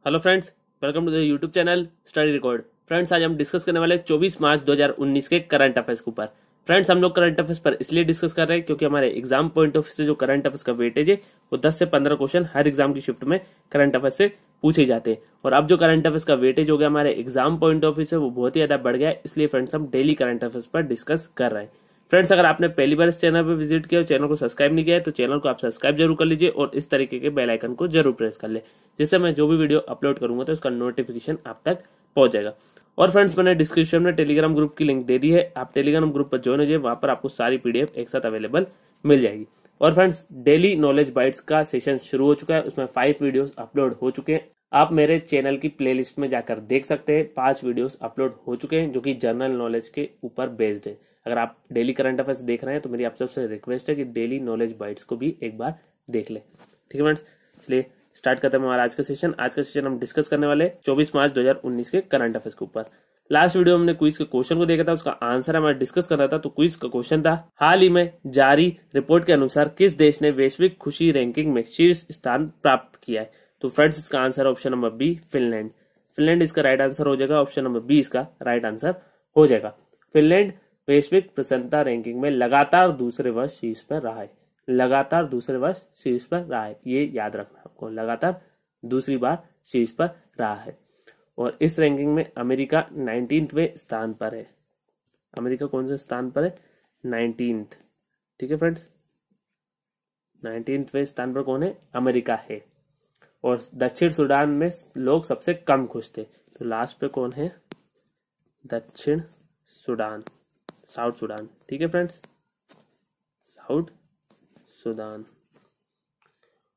Hello friends, welcome to the YouTube channel study record. Friends, आज हम discuss करने वाले 24 मार्च 2019 के करंट अफेयर्स के ऊपर। फ्रेंड्स, हम लोग करंट अफेयर्स पर इसलिए डिस्कस कर रहे हैं क्योंकि हमारे एग्जाम पॉइंट ऑफ व्यू से जो करंट अफेयर्स का वेटेज है वो 10 से 15 क्वेश्चन हर एग्जाम की शिफ्ट में करंट अफेयर्स से पूछे जाते हैं। और अब जो करंट अफेयर्स का वेटेज हो गया हमारे एग्जाम पॉइंट ऑफ व्यू से वो बहुत ही ज्यादा बढ़ गया है, इसलिए फ्रेंड्स हम डेली करंट अफेयर्स पर डिस्कस कर रहे हैं। फ्रेंड्स, अगर आपने पहली बार इस चैनल पर विजिट किया और चैनल को सब्सक्राइब नहीं किया है तो चैनल को आप सब्सक्राइब जरूर कर लीजिए और इस तरीके के बेल आइकन को जरूर प्रेस कर ले, जिससे मैं जो भी वीडियो अपलोड करूंगा तो उसका नोटिफिकेशन आप तक पहुंच जाएगा। और फ्रेंड्स, मैंने डिस्क्रिप्शन में टेलीग्राम ग्रुप की लिंक दे दी है, आप टेलीग्राम ग्रुप पर ज्वाइन हो जाइए, वहां पर आपको सारी पीडीएफ एक साथ अवेलेबल मिल जाएगी। और फ्रेंड्स, डेली नॉलेज बाइट्स का सेशन शुरू हो चुका है, उसमें 5 वीडियोस अपलोड हो चुके हैं। आप मेरे चैनल की प्लेलिस्ट में जाकर देख सकते हैं, 5 वीडियोस अपलोड हो चुके हैं जो कि जनरल नॉलेज के ऊपर बेस्ड है। अगर आप डेली करंट अफेयर्स देख रहे हैं तो मेरी आप सबसे रिक्वेस्ट है कि डेली नॉलेज बाइट्स को भी एक बार देख ले। ठीक है फ्रेंड्स, चलिए स्टार्ट करते हैं हमारा आज का सेशन। आज का सेशन हम डिस्कस करने वाले 24 मार्च 2019 के करंट अफेयर्स के ऊपर। लास्ट वीडियो में हमने क्विज के क्वेश्चन को देखा था, उसका आंसर हमारा डिस्कस कर रहा था। तो क्विज का क्वेश्चन था, हाल ही में जारी रिपोर्ट के अनुसार किस देश ने वैश्विक खुशी रैंकिंग में शीर्ष स्थान प्राप्त किया है? तो फ्रेंड्स, इसका answer option number B, Finland. Finland इसका राइट आंसर हो जाएगा, ऑप्शन नंबर बी इसका राइट आंसर हो जाएगा। फिनलैंड वैश्विक प्रसन्नता रैंकिंग में लगातार दूसरे वर्ष शीर्ष पर रहा है। लगातार दूसरे वर्ष शीर्ष पर रहा है, ये याद रखना आपको, लगातार दूसरी बार शीर्ष पर रहा है। और इस रैंकिंग में अमेरिका 19वें स्थान पर है। अमेरिका कौन से स्थान पर है? 19th। ठीक है फ्रेंड्स, 19वें स्थान पर कौन है? अमेरिका है। और दक्षिण सूडान में लोग सबसे कम खुश थे, तो लास्ट पे कौन है? दक्षिण सूडान, साउथ सूडान। ठीक है फ्रेंड्स, साउथ सूडान।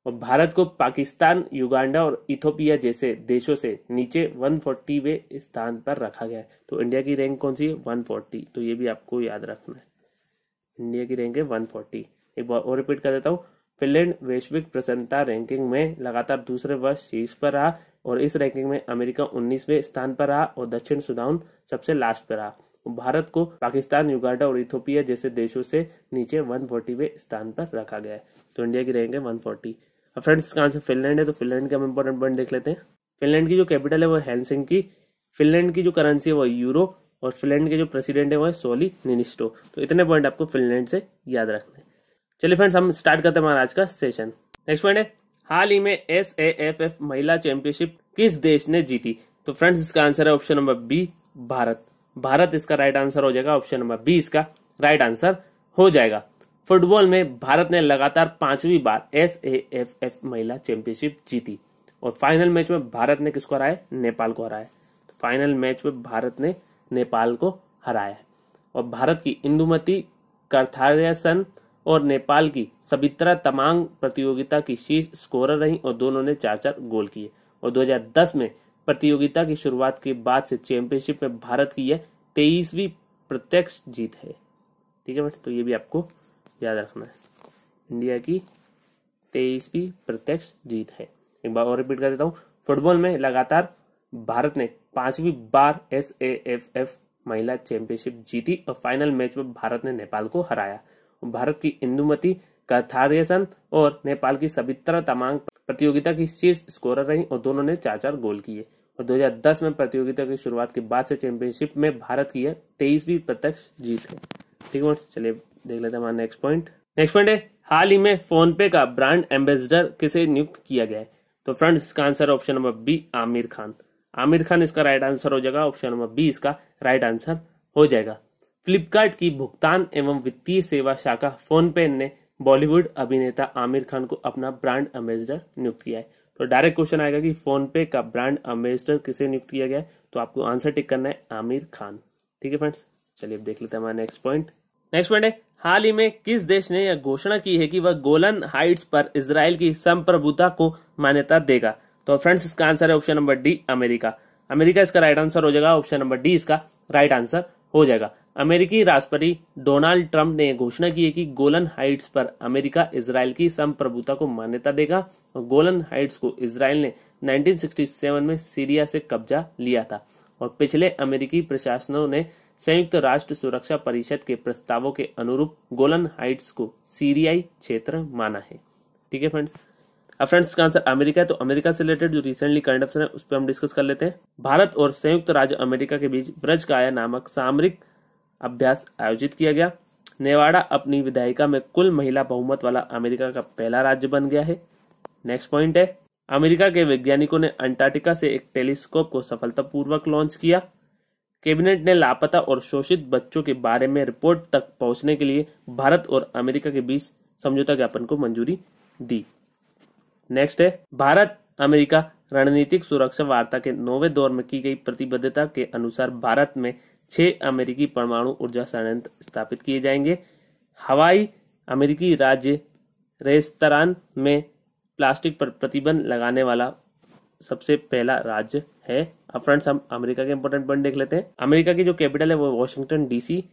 और भारत को पाकिस्तान, युगांडा और इथोपिया जैसे देशों से नीचे 140वें स्थान पर रखा गया है। तो इंडिया की रैंक कौन सी है? 140। तो ये भी आपको याद रखना है, इंडिया की रैंक है 140। एक बार और रिपीट कर देता हूँ, फिनलैंड वैश्विक प्रसन्नता रैंकिंग में लगातार दूसरे वर्ष शीर्ष पर रहा और इस रैंकिंग में अमेरिका 19वें स्थान पर रहा और दक्षिण सूडान सबसे लास्ट पर रहा। भारत को पाकिस्तान, युगांडा और इथोपिया जैसे देशों से नीचे 140वें स्थान पर रखा गया है। तो इंडिया की रैंक है 140। अब फ्रेंड्स, इसका आंसर फिनलैंड है, तो फिनलैंड का हम इंपॉर्टेंट पॉइंट देख लेते हैं। फिनलैंड की जो कैपिटल है वो हेलसिंकी, फिनलैंड की जो करेंसी है वो यूरो और फिनलैंड के जो प्रेसिडेंट है वो है सोली निनिस्टो। तो इतने पॉइंट आपको फिनलैंड से याद रखने। चलिए फ्रेंड्स, हम स्टार्ट करते हैं हमारा आज का सेशन। नेक्स्ट पॉइंट है, हाल ही में SAFF महिला चैंपियनशिप किस देश ने जीती? तो फ्रेंड्स, इसका आंसर है option number B, Bharat. Bharat इसका राइट आंसर हो जाएगा, ऑप्शन नंबर बी इसका राइट आंसर हो जाएगा। फुटबॉल में भारत ने लगातार 5वीं बार SAFF महिला चैंपियनशिप जीती और फाइनल मैच में भारत ने किसको हराया? नेपाल को हराया। तो फाइनल मैच में भारत ने नेपाल को हराया और भारत की इंदुमती कर्थारियासन और नेपाल की सबित्रा तमांग प्रतियोगिता की शीर्ष स्कोरर रही और दोनों ने 4-4 गोल किए। और 2010 में प्रतियोगिता की शुरुआत के बाद से चैंपियनशिप में भारत की यह 23वीं प्रत्यक्ष जीत है। ठीक है बेटा, तो ये भी आपको याद रखना है, इंडिया की 23वीं प्रत्यक्ष जीत है। एक बार और रिपीट कर देता हूँ, फुटबॉल में लगातार भारत ने 5वीं बार SAFF महिला चैंपियनशिप जीती और फाइनल मैच में भारत ने नेपाल को हराया। भारत की इंदुमती कर्थारियासन और नेपाल की सबित्रा तमांग प्रतियोगिता की शीर्ष स्कोरर रही और दोनों ने 4-4 गोल किए। और 2010 में प्रतियोगिता की शुरुआत के बाद से चैंपियनशिप में भारत की यह 23वीं प्रत्यक्ष जीत है। ठीक है, चलिए देख लेते हैं हमारा नेक्स्ट पॉइंट। नेक्स्ट पॉइंट है, हाल ही में फोन पे का ब्रांड एम्बेसडर किसे नियुक्त किया गया है? तो फ्रेंड्स, इसका answer option number B, Aamir Khan. Aamir Khan इसका राइट आंसर हो जाएगा, ऑप्शन नंबर बी इसका राइट आंसर हो जाएगा। फ्लिपकार्ट की भुगतान एवं वित्तीय सेवा शाखा फोनपे ने बॉलीवुड अभिनेता आमिर खान को अपना ब्रांड एम्बेसडर नियुक्त किया है। तो डायरेक्ट क्वेश्चन आएगा कि फोनपे का ब्रांड एम्बेसडर किसे नियुक्त किया गया है? तो आपको आंसर टिक करना है आमिर खान। ठीक है फ्रेंड्स, चलिए अब देख लेते हैं हमारा नेक्स्ट पॉइंट। नेक्स्ट पॉइंट है, हाल ही में किस देश ने यह घोषणा की है कि वह गोलन हाइट्स पर इजराइल की संप्रभुता को मान्यता देगा? तो फ्रेंड्स, इसका आंसर है option number D, America. America इसका राइट आंसर हो जाएगा, ऑप्शन नंबर डी इसका राइट आंसर हो जाएगा। अमेरिकी राष्ट्रपति डोनाल्ड ट्रंप ने घोषणा की है कि गोलन हाइट्स पर अमेरिका इजराइल की संप्रभुता को मान्यता देगा और गोलन हाइट्स को इजराइल ने 1967 में सीरिया से कब्जा लिया था और पिछले अमेरिकी प्रशासनों ने संयुक्त राष्ट्र सुरक्षा परिषद के प्रस्तावों के अनुरूप गोलन हाइट्स को सीरियाई क्षेत्र माना है। ठीक है फ्रेंड्स, अब फ्रेंड्स इसका आंसर अमेरिका है। तो अमेरिका से रिलेटेड जो रिसेंटली करंट अफेयर है उस पर हम डिस्कस कर लेते हैं। भारत और संयुक्त राज्य अमेरिका के बीच ब्रजकाया नामक सामरिक अभ्यास आयोजित किया गया। नेवाडा अपनी विधायिका में कुल महिला बहुमत वाला अमेरिका का पहला राज्य बन गया है। नेक्स्ट पॉइंट है, अमेरिका के वैज्ञानिकों ने अंटार्कटिका से एक टेलीस्कोप को सफलतापूर्वक लॉन्च किया। कैबिनेट ने लापता और शोषित बच्चों के बारे में रिपोर्ट तक पहुंचने के लिए भारत और अमेरिका के बीच समझौता ज्ञापन को मंजूरी दी। नेक्स्ट है, भारत अमेरिका रणनीतिक सुरक्षा वार्ता के 9वें दौर में की गई प्रतिबद्धता के अनुसार भारत में 6 अमेरिकी परमाणु ऊर्जा संयंत्र स्थापित किए जाएंगे। हवाई अमेरिकी राज्य रेस्तरान में प्लास्टिक पर प्रतिबंध लगाने वाला सबसे पहला राज्य है। अब फ्रेंड्स हम अमेरिका के इंपॉर्टेंट पॉइंट देख लेते हैं। अमेरिका की जो कैपिटल है वो वॉशिंगटन डीसी।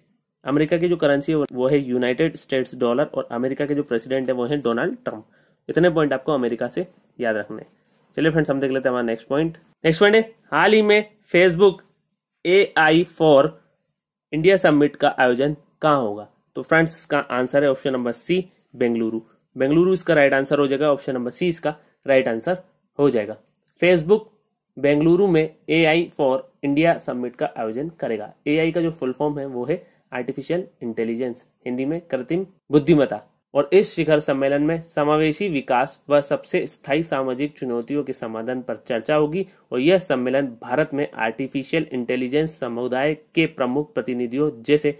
अमेरिका की जो करेंसी है वो है यूनाइटेड स्टेट्स डॉलर और अमेरिका के जो प्रेसिडेंट है वो है डोनाल्ड ट्रंप। इतने पॉइंट आपको अमेरिका से याद रखने। चलिए फ्रेंड्स हम देख लेते हैं हमारा नेक्स्ट पॉइंट। नेक्स्ट पॉइंट है, हाल ही में Facebook AI for India summit का आयोजन कहाँ होगा? तो फ्रेंड्स इसका आंसर है option number C, Bengaluru. Bengaluru इसका राइट आंसर हो जाएगा। ऑप्शन नंबर सी इसका राइट आंसर हो जाएगा। फेसबुक बेंगलुरु में AI फॉर इंडिया समिट का आयोजन करेगा। AI का जो फुल फॉर्म है वो है आर्टिफिशियल इंटेलिजेंस, हिंदी में कृत्रिम बुद्धिमत्ता। और इस शिखर सम्मेलन में समावेशी विकास व सबसे स्थायी सामाजिक चुनौतियों के समाधान पर चर्चा होगी और यह सम्मेलन भारत में आर्टिफिशियल इंटेलिजेंस समुदाय के प्रमुख प्रतिनिधियों जैसे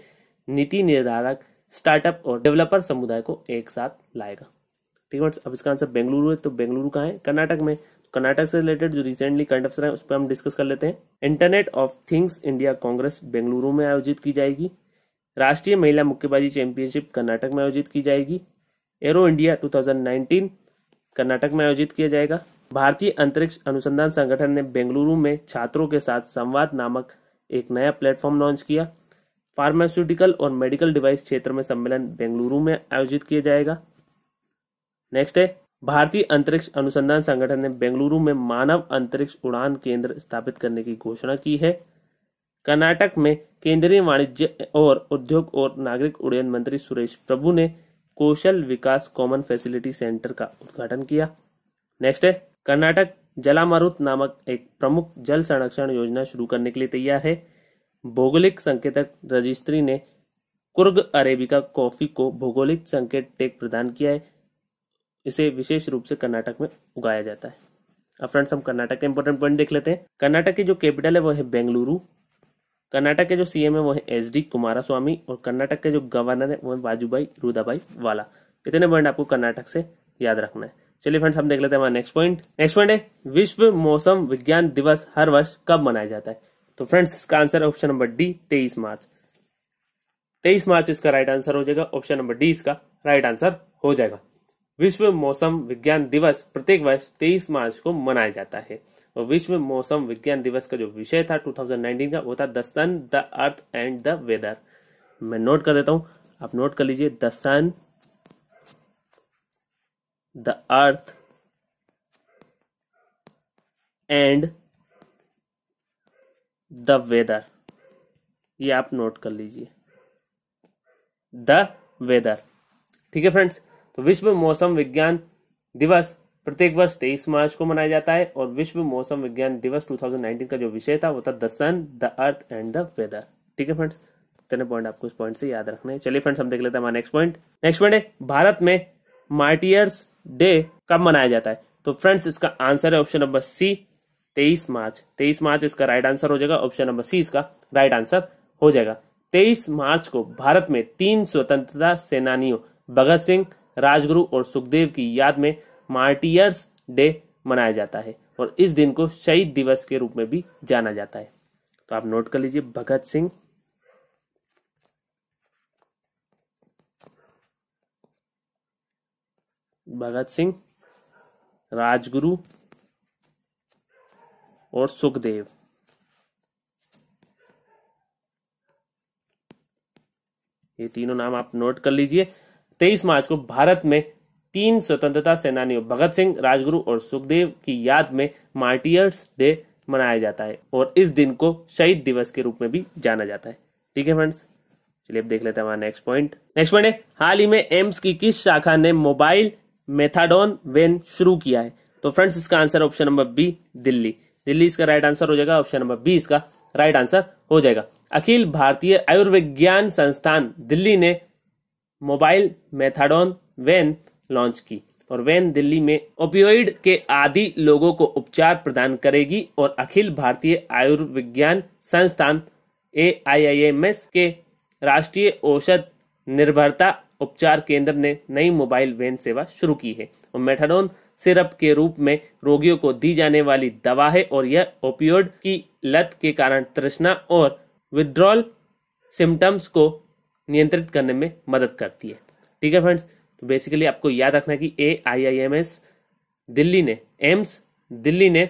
नीति निर्धारक, स्टार्टअप और डेवलपर समुदाय को एक साथ लाएगा। ठीक है, अब इसका आंसर बेंगलुरु है। तो बेंगलुरु कहाँ है? कर्नाटक में। कर्नाटक से रिलेटेड जो रिसेंटली करंट अफेयर है उस पर हम डिस्कस कर लेते हैं। Internet of things India Congress Bengaluru में आयोजित की जाएगी। राष्ट्रीय महिला मुक्केबाजी चैंपियनशिप कर्नाटक में आयोजित की जाएगी। एरो इंडिया 2019 कर्नाटक में आयोजित किया जाएगा। भारतीय अंतरिक्ष अनुसंधान संगठन ने बेंगलुरु में छात्रों के साथ संवाद नामक एक नया प्लेटफॉर्म लॉन्च किया। फार्मास्यूटिकल और मेडिकल डिवाइस क्षेत्र में सम्मेलन बेंगलुरु में आयोजित किया जाएगा। नेक्स्ट है, भारतीय अंतरिक्ष अनुसंधान संगठन ने बेंगलुरु में मानव अंतरिक्ष उड़ान केंद्र स्थापित करने की घोषणा की है। कर्नाटक में केंद्रीय वाणिज्य और उद्योग और नागरिक उड्डयन मंत्री सुरेश प्रभु ने कौशल विकास कॉमन फैसिलिटी सेंटर का उद्घाटन किया। नेक्स्ट है, कर्नाटक जलामारुत नामक एक प्रमुख जल संरक्षण योजना शुरू करने के लिए तैयार है। भौगोलिक संकेतक रजिस्ट्री ने कुर्ग अरेबिका कॉफी को भौगोलिक संकेत टैग प्रदान किया है। इसे विशेष रूप से कर्नाटक में उगाया जाता है। अब फ्रेंड्स हम कर्नाटक के इंपॉर्टेंट पॉइंट देख लेते हैं। कर्नाटक की जो कैपिटल है वो है बेंगलुरु। कर्नाटक के जो CM है वो है SD कुमारस्वामी और कर्नाटक के जो गवर्नर है वो है वाजुभाई रुदाभाई वाला। इतने पॉइंट आपको कर्नाटक से याद रखना है। चलिए फ्रेंड्स हम देख लेते हैं हमारा नेक्स्ट पॉइंट। नेक्स्ट पॉइंट है, विश्व मौसम विज्ञान दिवस हर वर्ष कब मनाया जाता है? तो फ्रेंड्स इसका आंसर है ऑप्शन नंबर डी, 23 मार्च। 23 मार्च इसका राइट आंसर हो जाएगा। ऑप्शन नंबर डी इसका राइट आंसर हो जाएगा। विश्व मौसम विज्ञान दिवस प्रत्येक वर्ष 23 मार्च को मनाया जाता है और विश्व मौसम विज्ञान दिवस का जो विषय था 2019 का वो था the sun, the earth and the weather. मैं नोट कर देता हूं, आप नोट कर लीजिए। The sun, the earth and the weather, ये आप नोट कर लीजिए। द वेदर, ठीक है फ्रेंड्स। तो विश्व मौसम विज्ञान दिवस प्रत्येक वर्ष 23 मार्च को मनाया जाता है और विश्व मौसम विज्ञान दिवस 2019 का जो विषय था वो था the sun, the earth and the weather. ठीक है फ्रेंड्स, इतने पॉइंट आपको इस पॉइंट से याद रखने हैं। चलिए फ्रेंड्स हम देख लेते हैं हमारा नेक्स्ट पॉइंट। नेक्स्ट पॉइंट है, भारत में मार्टियर्स डे कब मनाया जाता है? तो फ्रेंड्स इसका आंसर है ऑप्शन नंबर सी, 23 मार्च। 23 मार्च इसका राइट आंसर हो जाएगा। ऑप्शन नंबर सी इसका राइट आंसर हो जाएगा। 23 मार्च को भारत में 3 स्वतंत्रता सेनानियों भगत सिंह, राजगुरु और सुखदेव की याद में मार्टियर्स डे मनाया जाता है और इस दिन को शहीद दिवस के रूप में भी जाना जाता है। तो आप नोट कर लीजिए, भगत सिंह, राजगुरु और सुखदेव। ये तीनों नाम आप नोट कर लीजिए। 23 मार्च को भारत में 3 स्वतंत्रता सेनानियों भगत सिंह, राजगुरु और सुखदेव की याद में मार्टियर्स डे मनाया जाता है और इस दिन को शहीद दिवस के रूप में भी जाना जाता है। ठीक है फ्रेंड्स, चलिए अब देख लेते हैं हमारा नेक्स्ट पॉइंट। नेक्स्ट पॉइंट है, हाल ही में एम्स की किस शाखा ने मोबाइल मेथाडोन वैन शुरू किया है? तो फ्रेंड्स इसका answer option number B, Delhi. Delhi इसका राइट आंसर हो जाएगा, ऑप्शन नंबर बी इसका राइट आंसर हो जाएगा। अखिल भारतीय आयुर्विज्ञान संस्थान दिल्ली ने मोबाइल मेथाडोन वैन लॉन्च की और वैन दिल्ली में ओपियोइड के आदी लोगों को उपचार प्रदान करेगी और अखिल भारतीय आयुर्विज्ञान संस्थान AIIMS के राष्ट्रीय औषध निर्भरता उपचार केंद्र ने नई मोबाइल वैन सेवा शुरू की है और मेथाडोन सिरप के रूप में रोगियों को दी जाने वाली दवा है और यह ओपियोइड की लत के कारण तृष्णा और विड्रॉल सिम्टम्स को नियंत्रित करने में मदद करती है। ठीक है फ्रेंड्स, तो बेसिकली आपको याद रखना है कि AIIMS दिल्ली ने, एम्स दिल्ली ने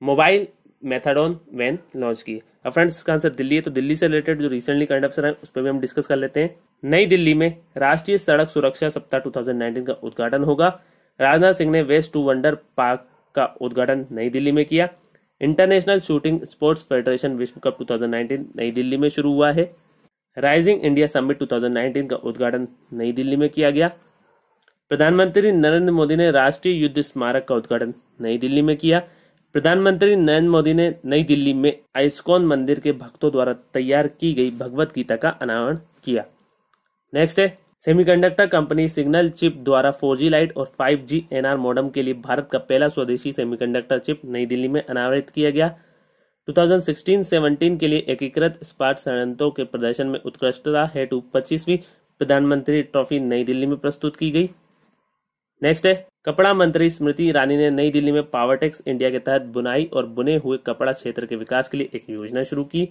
मोबाइल मेथाडोन वैन लॉन्च की। अब फ्रेंड्स इसका आंसर दिल्ली है, तो दिल्ली से रिलेटेड जो रिसेंटली करंट अफेयर है उस पर भी हम डिस्कस कर लेते हैं। नई दिल्ली में राष्ट्रीय सड़क सुरक्षा सप्ताह 2019 का उद्घाटन होगा। राजनाथ सिंह ने वेस्ट टू वंडर पार्क का उद्घाटन नई दिल्ली में किया। इंटरनेशनल शूटिंग स्पोर्ट्स फेडरेशन विश्व कप 2019 नई दिल्ली में शुरू हुआ है। राइजिंग इंडिया समिट 2019 का उद्घाटन नई दिल्ली में किया गया। प्रधानमंत्री नरेंद्र मोदी ने राष्ट्रीय युद्ध स्मारक का उद्घाटन नई दिल्ली में किया। प्रधानमंत्री नरेंद्र मोदी ने नई दिल्ली में आइस्कॉन मंदिर के भक्तों द्वारा तैयार की गई भगवत गीता का अनावरण किया। नेक्स्ट है, सेमीकंडक्टर कंपनी सिग्नल चिप द्वारा 4G लाइट और 5G NR मॉडेम के लिए भारत का पहला स्वदेशी सेमीकंडक्टर चिप नई दिल्ली में अनावरित किया गया। 2016-17 के लिए एकीकृत इस्पात संयंत्रों के प्रदर्शन में उत्कृष्टता हेतु 25वीं प्रधानमंत्री ट्रॉफी नई दिल्ली में प्रस्तुत की गई। नेक्स्ट है, कपड़ा मंत्री स्मृति ईरानी ने नई दिल्ली में पावरटेक्स इंडिया के तहत बुनाई और बुने हुए कपड़ा क्षेत्र के विकास के लिए एक योजना शुरू की।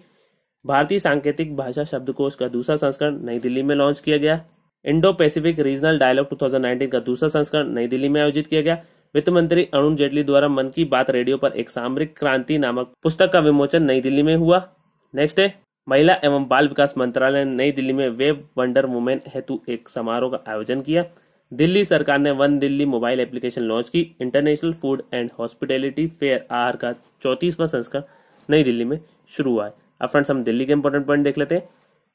भारतीय सांकेतिक भाषा शब्दकोश का दूसरा संस्करण नई दिल्ली में लॉन्च किया गया। इंडो पैसिफिक रीजनल डायलॉग 2019 का दूसरा संस्करण नई दिल्ली में आयोजित किया गया। वित्त मंत्री अरुण जेटली द्वारा मन की बात रेडियो पर एक सामरिक क्रांति नामक पुस्तक का विमोचन नई दिल्ली में हुआ। नेक्स्ट है, महिला एवं बाल विकास मंत्रालय ने नई दिल्ली में वेब वंडर वुमेन हेतु एक समारोह का आयोजन किया। दिल्ली सरकार ने one Delhi mobile application launch की। International food and hospitality fair Aahar का 34वां संस्करण नई दिल्ली में शुरू हुआ है। अब फ्रेंड्स हम दिल्ली के इंपॉर्टेंट पॉइंट देख लेते हैं।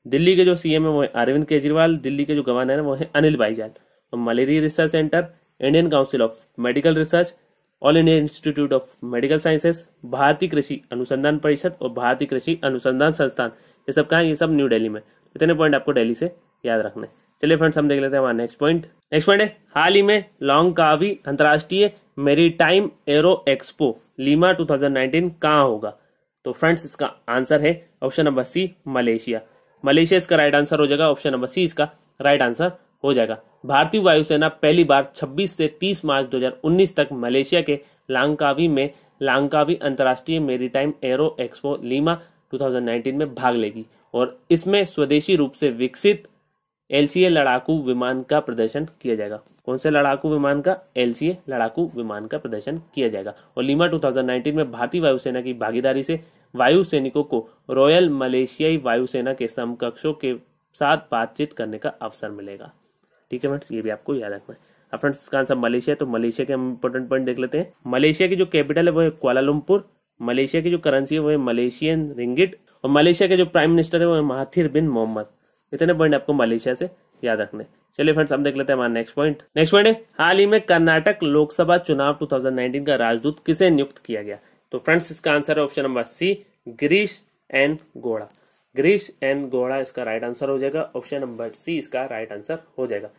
दिल्ली के जो सीएम है वो है अरविंद केजरीवाल। दिल्ली के जो गवर्नर है वो है अनिल बैजल। और malaria research centre, Indian council of medical research, all India institute of medical sciences, भारतीय कृषि अनुसंधान परिषद और भारतीय कृषि अनुसंधान संस्थान, ये सब कहाँ है? ये सब न्यू दिल्ली में। इतने पॉइंट आपको दिल्ली से याद रखने। चलिए फ्रेंड्स हम देख लेते हैं हमारा नेक्स्ट पॉइंट है, हाल ही में लॉन्गकावी अंतर्राष्ट्रीय मेरीटाइम एरो एक्सपो लीमा 2019 कहाँ होगा? तो फ्रेंड्स इसका आंसर है option number C, Malaysia. Malaysia इसका राइट आंसर हो जाएगा, ऑप्शन नंबर सी इसका राइट आंसर हो जाएगा। भारतीय वायुसेना पहली बार 26 से 30 मार्च 2019 तक मलेशिया के लांकावी में लांकावी अंतर्राष्ट्रीय मेरीटाइम एरो एक्सपो लीमा 2019 में भाग लेगी और इसमें स्वदेशी रूप से विकसित LCA लड़ाकू विमान का प्रदर्शन किया जाएगा। कौन से लड़ाकू विमान का? LCA लड़ाकू विमान का प्रदर्शन किया जाएगा। और लीमा 2019 में भारतीय वायुसेना की भागीदारी से वायु सैनिकों को रॉयल मलेशियाई वायुसेना के समकक्षों के साथ बातचीत करने का अवसर मिलेगा। ठीक है फ्रेंड्स, ये भी आपको याद रखना है। अब फ्रेंड्स इसका आंसर मलेशिया, तो मलेशिया के हम इंपॉर्टेंट पॉइंट देख लेते हैं। मलेशिया की जो कैपिटल है वो है कुआलालंपुर। मलेशिया की जो करेंसी है वो है मलेशियन रिंगिट और मलेशिया के जो प्राइम मिनिस्टर है वो है महाथिर बिन मोहम्मद। इतने पॉइंट आपको मलेशिया से याद रखने। चलिए फ्रेंड्स हम देख लेते हैं हमारा नेक्स्ट पॉइंट है, हाल ही में कर्नाटक लोकसभा चुनाव 2019 का राजदूत किसे नियुक्त किया गया? तो फ्रेंड्स इसका आंसर है option number C, Girish N Gowda. Girish N Gowda इसका राइट आंसर हो जाएगा, ऑप्शन नंबर सी इसका राइट आंसर हो जाएगा।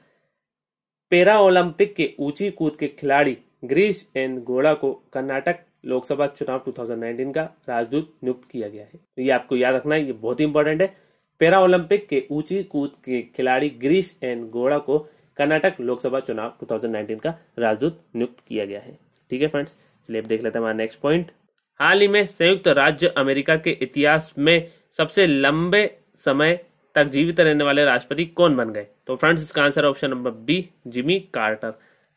पैरा ओलंपिक के ऊंची कूद के खिलाड़ी गिरीश एन गौड़ा को कर्नाटक लोकसभा चुनाव 2019 का राजदूत नियुक्त किया गया है। तो ये आपको याद रखना है, ये बहुत ही इंपॉर्टेंट है। पैरा ओलंपिक के ऊंची कूद के खिलाड़ी गिरीश एन गौड़ा को कर्नाटक लोकसभा चुनाव 2019 का राजदूत नियुक्त किया गया है। ठीक है फ्रेंड्स, चलिए अब देख लेते हैं हमारा नेक्स्ट पॉइंट। हाल ही में संयुक्त राज्य अमेरिका के इतिहास में सबसे लंबे समय तक जीवित रहने वाले राष्ट्रपति कौन बन गए? तो फ्रेंड्स इसका answer option number B, Jimmy Carter.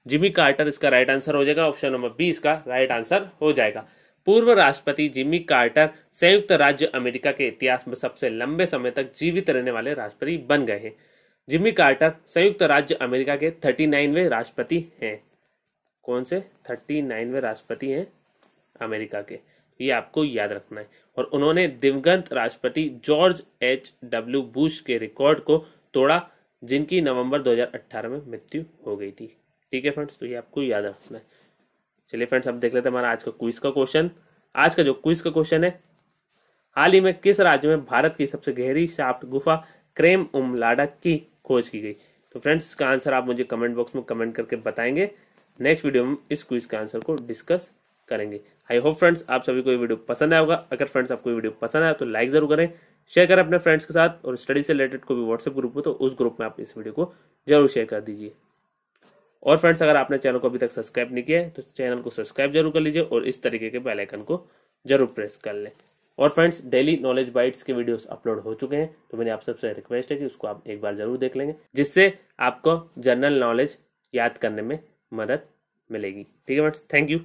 Jimmy Carter इसका राइट आंसर हो जाएगा, ऑप्शन नंबर बी इसका राइट आंसर हो जाएगा। पूर्व राष्ट्रपति जिमी कार्टर संयुक्त राज्य अमेरिका के इतिहास में सबसे लंबे समय तक जीवित रहने वाले राष्ट्रपति बन गए हैं। जिमी कार्टर संयुक्त राज्य अमेरिका के 39वें राष्ट्रपति हैं। कौन से? 39वें राष्ट्रपति हैं अमेरिका के, ये आपको याद रखना है। और उन्होंने दिवंगत राष्ट्रपति जॉर्ज H.W. बुश के रिकॉर्ड को तोड़ा, जिनकी नवंबर 2018 में मृत्यु हो गई थी। ठीक है फ्रेंड्स, तो ये आपको याद रखना है। चलिए फ्रेंड्स, अब देख लेते हैं हमारा आज का क्विज का क्वेश्चन। आज का जो क्विज का क्वेश्चन है, हाल ही में किस राज्य में भारत की सबसे गहरी शाफ्ट गुफा क्रेम लाडा की खोज की गई? तो फ्रेंड्स, इसका आंसर आप मुझे कमेंट बॉक्स में कमेंट करके बताएंगे। नेक्स्ट वीडियो में इस क्विज के आंसर को डिस्कस करेंगे। आई होप फ्रेंड्स आप सभी को ये वीडियो पसंद आया होगा। अगर फ्रेंड्स आपको ये वीडियो पसंद आया तो लाइक जरूर करें, शेयर करें अपने फ्रेंड्स के साथ, और स्टडी से रिलेटेड कोई भी व्हाट्सएप ग्रुप हो तो उस ग्रुप में आप इस वीडियो को जरूर शेयर कर दीजिए। और फ्रेंड्स, अगर आपने चैनल को अभी तक सब्सक्राइब नहीं किया है तो चैनल को सब्सक्राइब जरूर कर लीजिए और इस तरीके के बेल आइकन को जरूर प्रेस कर लें। और फ्रेंड्स, डेली नॉलेज बाइट्स के वीडियोस अपलोड हो चुके हैं, तो मैंने आप सबसे रिक्वेस्ट है कि उसको आप एक बार जरूर देख लेंगे, जिससे आपको जनरल नॉलेज याद करने में मदद मिलेगी। ठीक है फ्रेंड्स, थैंक यू।